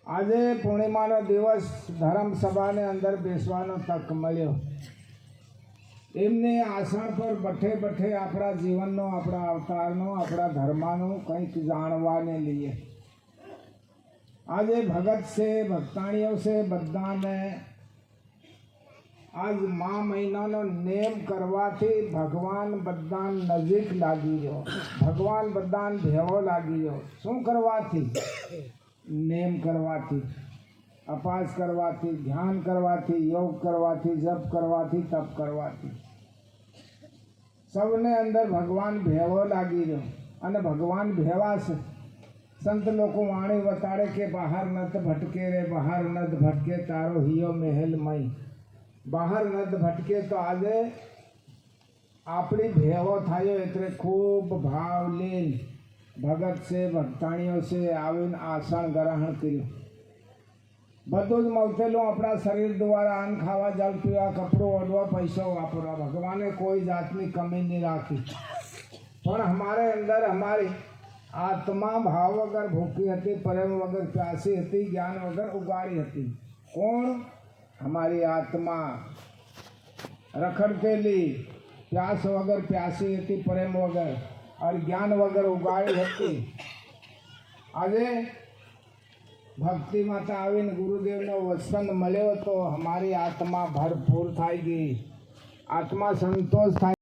આજે પૂર્ણિમાનો દિવસ ધર્મસભાને અંદર બેસવાનો તક મળ્યો. એમની આસણ પર બઠે બઠે આપણા જીવનનો, આપણા અવતારનો, આપણા ધર્મનો કંઈક જાણવાને लिए આજે ભગત છે, ભક્તાણીઓ છે, બધાને આજ મા મહિનાનો નેમ કરવાથી ભગવાન બધા નજીક લાગી ગયો, ભગવાન બધા ભેવો લાગી ગયો. શું કરવાથી? નેમ કરવાથી, અપાસ કરવાથી, ધ્યાન કરવાથી, યોગ કરવાથી, જપ કરવાથી, તપ કરવાથી સૌને અંદર ભગવાન ભેવો લાગી રહ્યો. અને ભગવાન ભેવા છે. સંત લોકો વાણી વતાડે કે બહાર નત ભટકે રે, બહાર નત ભટકે તારો હિયો મહેલમય. બહાર નત ભટકે તો આજે આપણી ભેવો થયો એટલે ખૂબ ભાવ લે ભગત છે, ભક્તાણીઓ છે, આવીને આસણ ગ્રહણ કર્યું. બધું જ મળતેલું આપણા શરીર દ્વારા અન્ન ખાવા, જલ પીવા, કપડું ઓઢવા, પૈસો વાપરવા. ભગવાને કોઈ જાતની કમી નહીં રાખી. પણ અમારે અંદર અમારી આત્મા ભાવ વગર ભૂખી હતી, પ્રેમ વગર પ્યાસી હતી, જ્ઞાન વગર ઉગાડી હતી. કોણ? हमारी आत्मा रखड़तेली, प्यास वगर प्यासी थी, प्रेम वगर और ज्ञान वगर उगाड़ी थी. आज भक्ति माता आवीने गुरुदेव नो वचन मळ्यो तो हमारी आत्मा भरपूर थाई गई, आत्मा संतोष थाई.